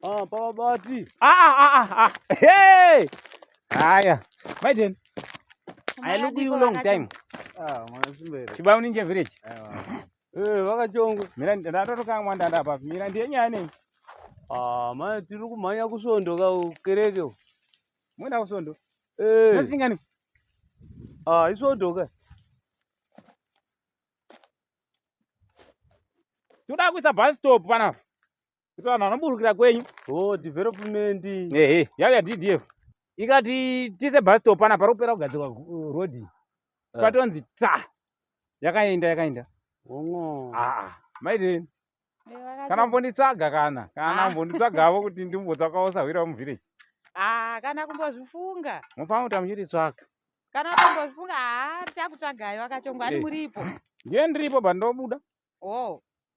Pabati. Hey! Haya. Maiden. I look you long time. Mwanasimbere. Chibao ninje village. Vakachongwe. Mira ndatotoka mwanda ndapa. Mira ndiye nyane. Mai tiri kumhanya kusondoka kereke. Mwenda kusondo. Nasingani. Isondoka. Tuda kuisa bus stop pana. Tuda naburukira kwenyu. Development. Yavya DDF. Ikati tise bus stop pana paropera kugadzirwa road. Patonzi yakaenda. Maiden. Kana mbonditsvaga kana mbonditsvagavo kuti ndimbotsvakaosawira muvillage. Kana kumbozvifunga. Mufanira kuti amuchiritsvaga. Kana kumbozvifunga tichakutsvagai Vakachongwa ari muripo. Ndiye ndiripo bandobuda.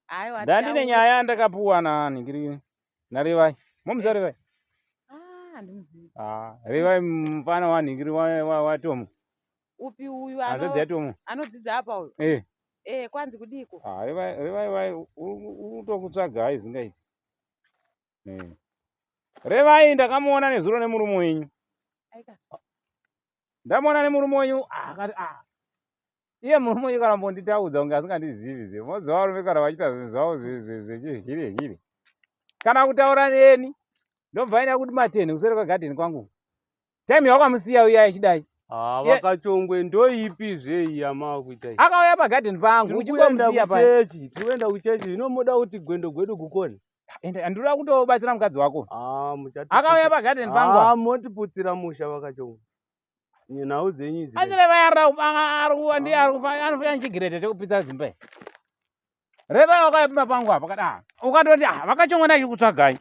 Aiwa. Ndandine nyaya yandakapuwa naRevai. Momuza Revai? Handimuzivi. Revai mufana wanhingiri waTomo. Upi uyu Azodzi yaTomo. anodzidza apa uyu? Kwanzi kudiko. Revai utokutsvaga aizingaiti. Revai ndakamuona nezuro nemurume wenyu. Ndamuona nemurume wenyu akati iye murume wenyu kana mbonditaudza kunge asingandizivi zve. Moziva varume kana vachiita zvinhu zvavo zvechihire. Kana kutaura neni ndobva ina kuti mateni kuseri kwegadheni kwangu. Time yawakamusiya uya achidai. Vakachongwe ndoipi zvei yamakuita? Akauya pagadheni pangu uchimusiya pa. Tikuenda kuchechi inomoda kuti gwendo gwedu kukoni. Ndinoda kutobatsira mukadzi wako. Akauya pagadheni pangu. Motiputsira musha Vakachongwe. Nhau dzenyu idzi. Asi Revai anofanya chigirete chekupisa dzimba. Revai wakayapima pangu apa kada. Ukatoti Vakachongwe ndachikutsvagai.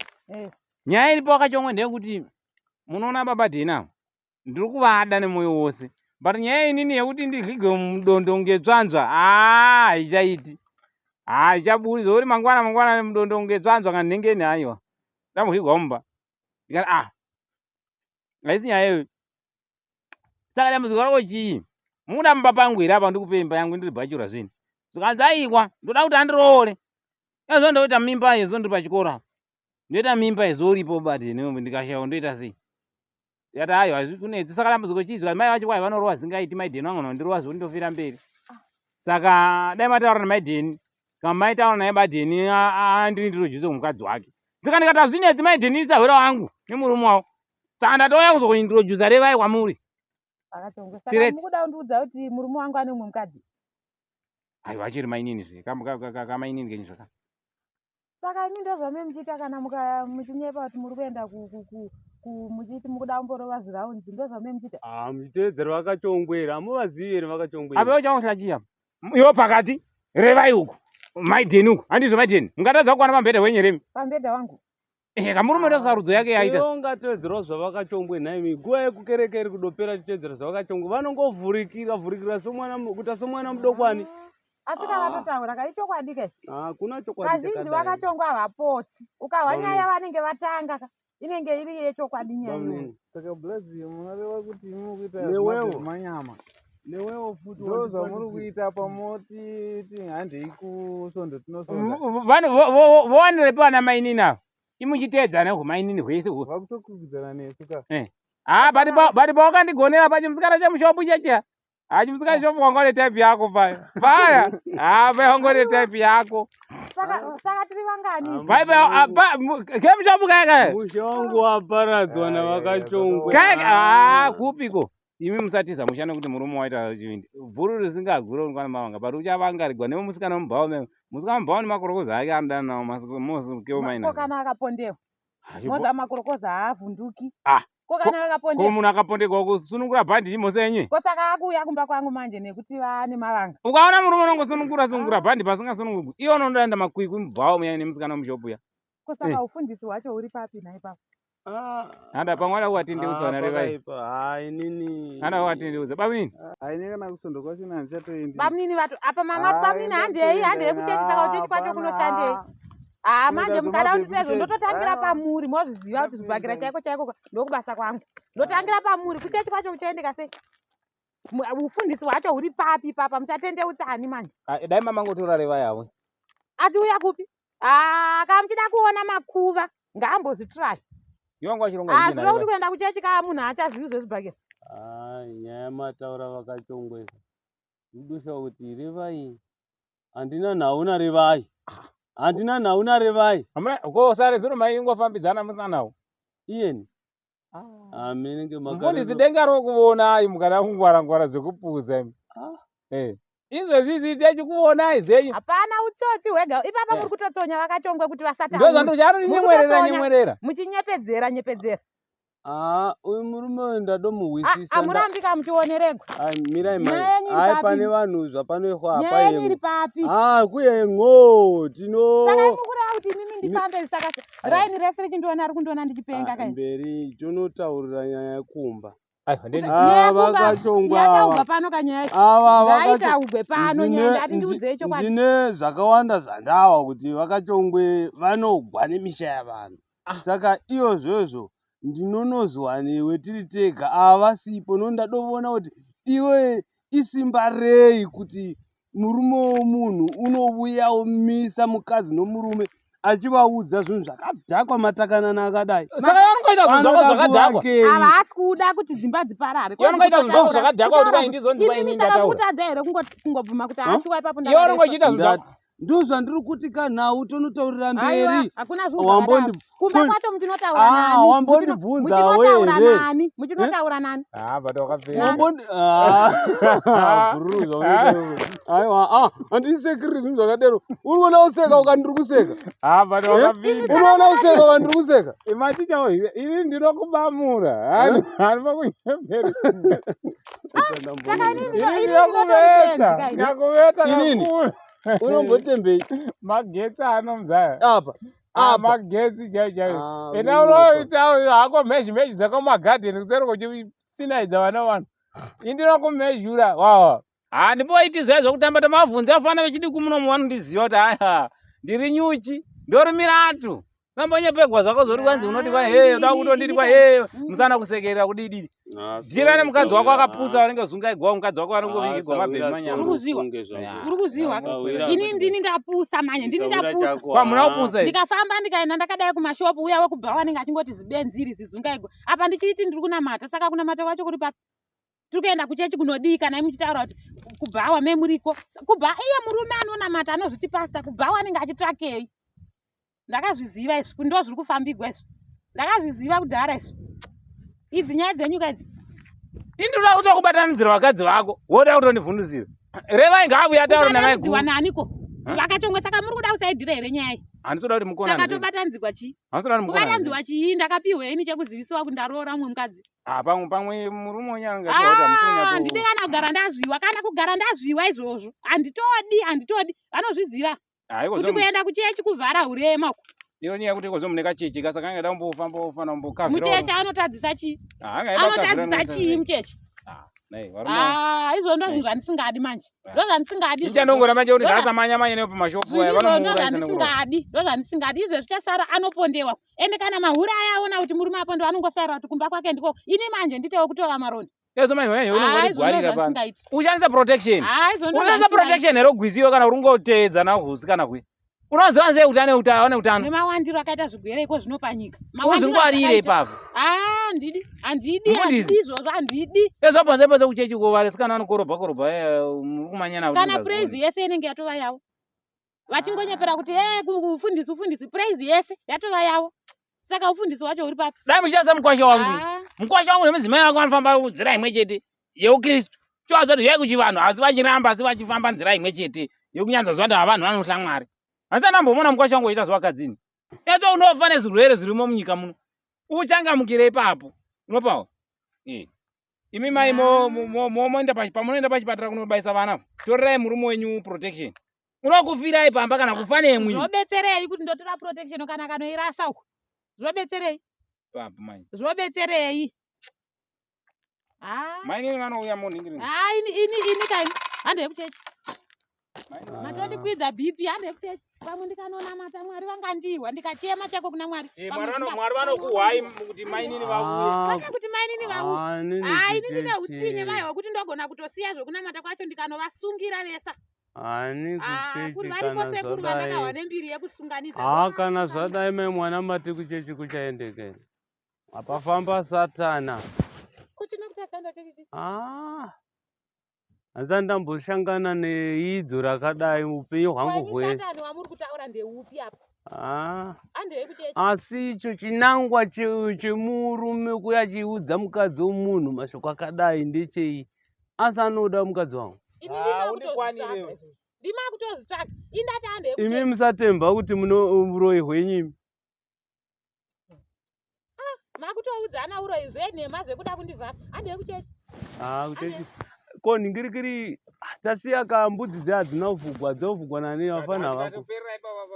Nyaya iripo Vakachongwe ndeyekuti munoona baba Dhina ndiri kuvada nemwoyo wose. But nyaya inini yekuti ndirige mudondo ngetsvanzva haichaiti. Haichaburitsa zvokuti mangwana mudondo ngetsvanzva kana nhengeni haiwa. Ndamugigwa mumba. Ndikati haisi nyaya iyoyo. Saka dambudziko rako chii? Muda mumba pangu here apa ndikupe imba yangu ndiri bhachura zvino. Zvikanzi aiwa ndoda kuti andiroore. Yazvo ndoita mimba yezo ndiri pachikoro apa. Ndoita mimba yezo uripo badheni ndikashaya ndoita sei? Yati hayo hazvikunetsi. Saka dambudziko chii? Zvikati mai vacho kwai vanorowa zingaiti maidheni wangu nondirowa zvekuti ndofira mberi. Saka dai mataura namaidheni. Kama maitaura naye badheni andini ndirojuze kumukadzi wake. Saka ndikati hazvinetsi maidheni isahwera wangu nemurume wavo. Saka ndatouya kuzokuintrojuza Revai kwamuri. Saka mukuda kundiudza kuti murume wangu ane mumwe mukadzi? Aiwa achiri mainini zve. Kamainini kenyu zvakare. Saka imi ndozvame muchiita kana muchinyepa kuti muri kuenda muchiti mukuda kumborova zviraunzi ndozvame muchiita? Muchiteedzera Vakachongwe here. Hamuvazivi here Vakachongwe? Apa iwo chamushachiya. Iwo pakati Revai uku. Maidheni uku. Handizvo maidheni. Mungatadza kukwana pambedha wenyeremi. Pambedha wangu? Kamurume ndosarudzo yake yaita. Iwo ungateedzerawo zvaVakachongwe nhaimi. Nguva yekukereke iri kudopera tichiteedzera zvaVakachongwe. Vanongovhurikira somwana mudokwane. Asi kavatotaura kaichokwadi kai? Kuna chokwadi. Kazhinji Vakachongwe havapotsi. Ukahwa nyaya vanenge vatanga inenge iri yechokwadi nyaya. Saka Blazi munoreva kuti mukuita manyama. Newewo futi ndozvamuri kuita pamoti handei kusondo tinosonda. Vovandirepi vana mainini avo. Imuchiteedza nehumainini hwese. Vakutokwikwidzana nesu ka. Bati pawakandigonera pachimusikana chemushopu chechiya. Chimusikana shopu wanga une type yako paya. Paya wanga une type yako. Saka tiri vangani? Kemushopu kaya. Musha wangu waparadzwa naVakachongwe. Kupiko. Imi musatiza mushana kuti murume waita chivindi. Bhuru risingagura unkwana mavanga. Bari uchavangarirwa nemusikana mubhawa memo. Musikana mubhawa nemakorokoza ake anodana nawo masiku kewo maina. Kokana akapondewa. Moza makorokoza haavhunduki. Kokana akapondewa. Ko munhu akapondekwa kusunungura bhandi imose yenye. Kosaka akuuya kumba kwangu manje nekuti vane mavanga. Ukaona murume unongosunungura bhandi pasingasununguki. Iye unoenda makwikwi mubhawa muya nemusikana mushopu ya. Kosaka ufundisi hwacho uri papi naipapo. Handa pamwe kuvatendeudza na Revai. Nini. Handa kuvatendeudza. Bamunini? Haine kana kusondo kwacho handichatoendi. Bamunini vatu apa mama bamunini handei kuchechi saka uchechi kwacho kunoshandei. Manje mukada kunditezo ndototangira pamuri mozviziva kuti zvibhakira chaiko ndokubasa kwangu. Ndotangira pamuri kuchechi kwacho kuchaendeka sei? Ufundisi hwacho huri papi papa muchatendeutsa hani manje? Dai mama ngotora Revai yavo. Achiuya kupi? Kama muchida kuona makuva ngaambozvitry. Yongo chirongwa Zvino kuti kuenda kuchechi kaya munhu achazivi zvezvibhakera. Nyaya yamataura vakachongweka. Kudusa kuti revai. Handina nhau narevai. Handina nhau narevai. Ko sare zero maingofambidzana musina nhau. Iyeni. Amenenge mufundisi denga rokuona mukada kungwara zvekupuza. Izvezvi tichikuona izvenyu. Hapana utsotsi hwega. Ipapa muri kutotsonya vakachongwe kuti vasata. Ndozvando nyemwerera. Muchinyepedzera. Uyu murume uyu ndadomuhwisisa. Amurambika muchioneregwa. Mirai mai. Pane vanhu zvapanoekwa apa yenyu. Iri papi. Kuyengo tino. Saka mukureva kuti mimi ndifambe saka raini rese richindiona ari kundiona ndichipenga kai. Mberi tonotaurira nyaya yekumba. Vakachongwa yataubva pano kanyaya ngaitaubve pano nyaya atindiudzei chokwadi. Ndine zvakawanda zvandawa kuti vakachongwe vanogwa nemisha yavanhu. Saka iyo zvozvo ndinonozwa newe tiri tega avasipo nondadovona kuti iwe isimba rei kuti murume womunhu unovuya umisa mukadzi nomurume achivaudza zvinhu zvakadhakwa matakanana akadai. Saka vanongoita zvinhu zvakadhakwa. Havasi kuda kuti dzimba dziparare. Vanongoita zvinhu zvakadhakwa kuti vaindizonzwa ini ndataura. Saka mukutadza here kungobvuma kuti ashuwa ipapo ndakadai. Vanongoita zvinhu ndo zvandiri kuti kanhau tonotaurira mberi. Hakuna zvinhu kumba kwacho muchinotaura nani? Wambondibvunza wewe. Muchinotaura nani? Bado wakapera. Wambondi aiwa handisekiri zvinhu zvakadero. Uri kuona useka ukandiri kuseka. Bado wakapera. Unoona useka ukandiri kuseka. Imaticha ini ndinokubamura. Hani pakunyepera. Saka ini ndinototenzi. Ndakuveta. Inini. Unombotembei magetsi anomuzaya apa magetsi chaichaiyo ena unoita hako mhezhi dzakamumagadheni kuseri kuchisinaidza vana vanhu indinokumhezhura wawa handipoiti zvaizvo zvokutamba tamavhunzi afana vechidi kumunomu vanondiziva kuti aya ndiri nyuchi ndorumiratu nambonyepegwa zvako zvori kwanzi unoti kwahe uda kutonditi kwahe musana kusekerera kudididi dhirane mukadzi wako akapusa vanenge zungaigwa mukadzi wako vanongovigigwa mabhemi manyama. Uri kuziva ini ndini ndapusa manye ndini ndapusa kwamuna kupusa ndikafamba ndikaenda ndakadai kumashopu uya wekubva wanenge achingoti zibenziri zizungaigwa apa ndichiti ndiri kunamata saka kunamata kwacho kuri papi tiri kuenda kuchechi kunodii kana imuchitaura kuti kubhawa memuriko kubha iye murume anonamata anozviti pasta kubhawa anenge achitsvakei ndakazviziva izvi ndo zviri kufambigwa izvi ndakazviziva kudhara izvi idzi nyaya dzenyuka idzi indinoda kuto kubatanidzira vakadzi vako woda kutondivhundusira revai ngaabuya tauro namaiguwa naniko vakachongwe saka muri kuda kusaidhira here nyaya handitoda kuti mukona saka tobatandzikwa chii kubatandzikwa chii ndakapihweni chekuzivisiwa kuti ndaroora mumwe mukadzi pamwe murume wenyanga handidi kana kugara ndazviwa kana kugara ndazviwa izvozvo handitodi vanozviziva kuti kuenda kuchechi kuvhara urema iyo nyaya kuti ikozo mune kachechi kasaka angada kumbofamba ufana kumbokavhira muchechi anotadzisa chii anotadzisa chii muchechi izvo ndo zvinhu zvandisingadi manje ndo zvandisingadi ichandongora manje kuti ndasamanya nepo mashopu ndo zvandisingadi izvo zvichasara anopondewa ende kana mahuri aya aona kuti murume apondewa anongosayira kuti kumba kwake ndiko ini manje nditewo kutova maronda ushandisa protection hero gwisiwe kana uringoteedza nahusi kana kwi unoziva sei kuti ane utano nemawandiro akaita zvigwere iko zvinopanyika uzingwarire ipapo handidi izvozvo handidi ezvaponzeponze kuchechi kuvaresikana vanokorobha kumanyana kana praise yese inenge yatova yavo vachingonyepera kuti ufundisi praise yese yatova yavo saka ufundisi wacho uri papi dai muchishandisa mukwasha wangu nemudzimai wako vanofamba nzira imwe chete yeukristu choazoti yai kuchivanhu asi vachiramba asi vachifamba nzira imwe chete yekunyanza zuva ndavanhu vanotya Mwari handisati ndambomona mukwasha wangu weita zvakadzini eso unofa nezvirwere zvirimo munyika muno uchangamukire ipapo unopawo imi mai pamunoenda pachipatara kunobaisa vana torirai murume wenyu protection unokufirai pamba kana kufa nemwi zvobetserei kuti ndotora protection kana kanoirasa uko zvobetserei papo mai zvobetserei maini vanouya munhingiri ini kaini hande yekuchechi matodikwidza bp hande yekuchechi pamwe ndikanonamata Mwari vangandiwa ndikachema chako kuna Mwari Mwari vanokuhwai kuti mainini vauye kuti mainini vauye ini ndine utsinye mai hwekuti ndogona kutosiya zvokunamata kwacho ndikanovasungira vesa Ani kuri kuchechi vari kana kose kuri vandakawa zvadai. nembiri yekusunganidza. Kana zvadai mai mwana mati kuchechi kuchaendeke. Apafamba Satana. Kuchina kuchasanda chechichi. Handisati ndamboshangana neidzo rakadai upenyu hwangu hwese. Satani wamuri kutaura ndeupi apa? Andei kuchechi. Asi icho chinangwa chemurume kuya achiudza mukadzi womunhu mashoko akadai ndechei. Asi anoda mukadzi wangu. Ndima kutozvitsvaga. Indati andei kuchechi. Imi musatemba kuti muroyi hwenyu. Makutoudzana uroyi zvenhema zvekuda kundivhara. Andei kuchechi. Kuchechi. Ko ningirikiri tasiya kambudzi dze hadzina kuvhugwa dzovhugwa nani vafana vako.